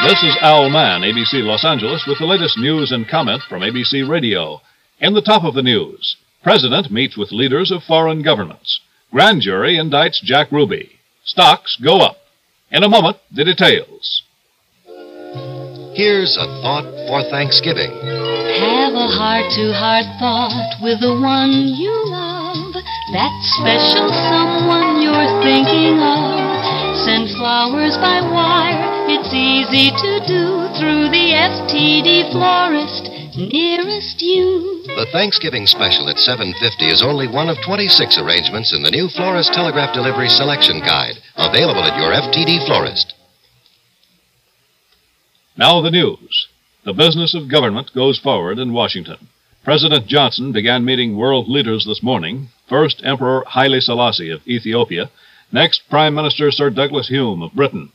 This is Al Mann, ABC Los Angeles, with the latest news and comment from ABC Radio. In the top of the news, President meets with leaders of foreign governments. Grand jury indicts Jack Ruby. Stocks go up. In a moment, the details. Here's a thought for Thanksgiving. Have a heart-to-heart thought with the one you love, that special someone you're thinking of. Send flowers by wire, it's easy to do, through the FTD florist nearest you. The Thanksgiving special at $7.50 is only one of 26 arrangements in the new Florist Telegraph Delivery Selection Guide, available at your FTD florist. Now the news. The business of government goes forward in Washington. President Johnson began meeting world leaders this morning. First, Emperor Haile Selassie of Ethiopia. Next, Prime Minister Sir Douglas Hume of Britain.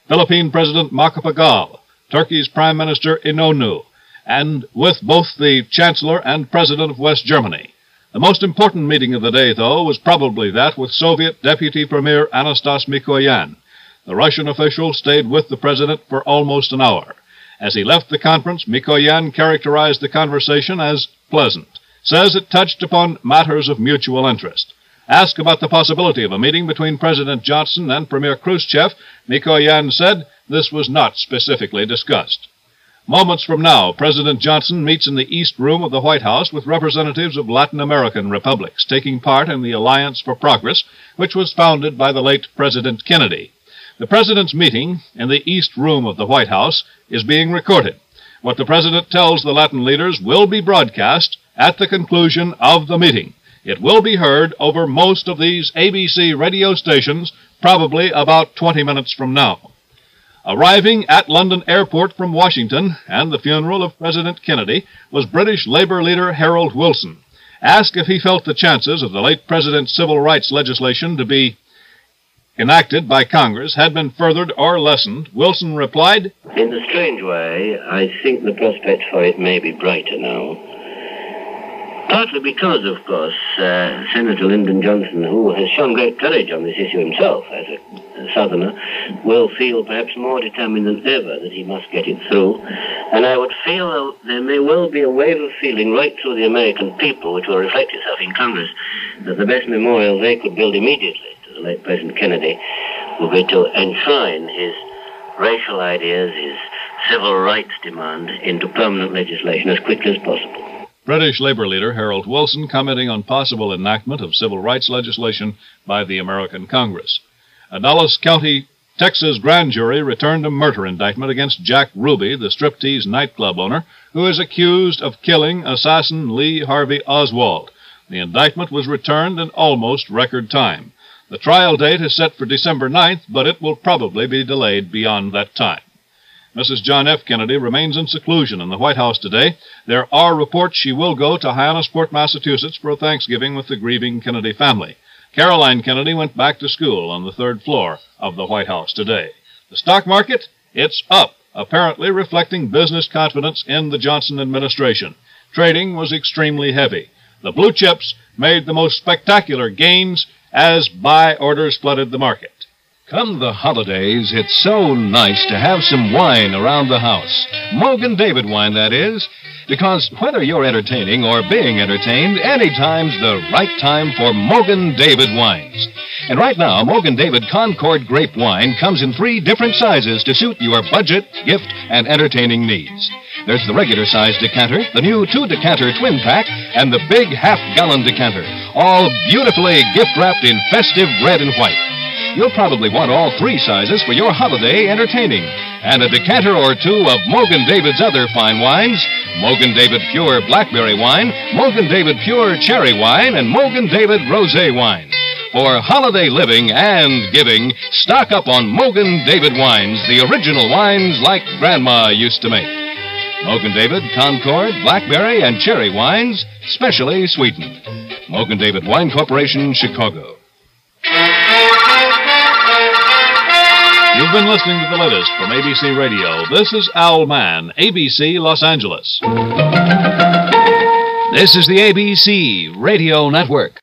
Philippine President Macapagal. Turkey's Prime Minister Inonu. And with both the Chancellor and President of West Germany. The most important meeting of the day, though, was probably that with Soviet Deputy Premier Anastas Mikoyan. The Russian official stayed with the president for almost an hour. As he left the conference, Mikoyan characterized the conversation as pleasant, says it touched upon matters of mutual interest. Asked about the possibility of a meeting between President Johnson and Premier Khrushchev, Mikoyan said this was not specifically discussed. Moments from now, President Johnson meets in the East Room of the White House with representatives of Latin American republics taking part in the Alliance for Progress, which was founded by the late President Kennedy. The President's meeting in the East Room of the White House is being recorded. What the President tells the Latin leaders will be broadcast at the conclusion of the meeting. It will be heard over most of these ABC radio stations, probably about 20 minutes from now. Arriving at London Airport from Washington and the funeral of President Kennedy was British Labour leader Harold Wilson. Asked if he felt the chances of the late President's civil rights legislation to be enacted by Congress had been furthered or lessened, Wilson replied, "In a strange way, I think the prospect for it may be brighter now. Partly because, of course, Senator Lyndon Johnson, who has shown great courage on this issue himself as a Southerner, will feel perhaps more determined than ever that he must get it through. And I would feel there may well be a wave of feeling right through the American people, which will reflect itself in Congress, that the best memorial they could build immediately to the late President Kennedy will be to enshrine his racial ideas, his civil rights demand into permanent legislation as quickly as possible." British Labour leader Harold Wilson commenting on possible enactment of civil rights legislation by the American Congress. A Dallas County, Texas grand jury returned a murder indictment against Jack Ruby, the striptease nightclub owner, who is accused of killing assassin Lee Harvey Oswald. The indictment was returned in almost record time. The trial date is set for December 9th, but it will probably be delayed beyond that time. Mrs. John F. Kennedy remains in seclusion in the White House today. There are reports she will go to Hyannisport, Massachusetts for a Thanksgiving with the grieving Kennedy family. Caroline Kennedy went back to school on the third floor of the White House today. The stock market? It's up, apparently reflecting business confidence in the Johnson administration. Trading was extremely heavy. The blue chips made the most spectacular gains as buy orders flooded the market. Come the holidays, it's so nice to have some wine around the house. Mogan David wine, that is. Because whether you're entertaining or being entertained, any time's the right time for Mogan David wines. And right now, Mogan David Concord Grape Wine comes in 3 different sizes to suit your budget, gift, and entertaining needs. There's the regular size decanter, the new 2-decanter twin pack, and the big half-gallon decanter, all beautifully gift-wrapped in festive red and white. You'll probably want all 3 sizes for your holiday entertaining. And a decanter or 2 of Mogan David's other fine wines, Mogan David Pure Blackberry Wine, Mogan David Pure Cherry Wine, and Mogan David Rosé Wine. For holiday living and giving, stock up on Mogan David wines, the original wines like Grandma used to make. Mogan David, Concord, Blackberry, and Cherry wines, specially sweetened. Mogan David Wine Corporation, Chicago. You've been listening to the latest from ABC Radio. This is Al Mann, ABC Los Angeles. This is the ABC Radio Network.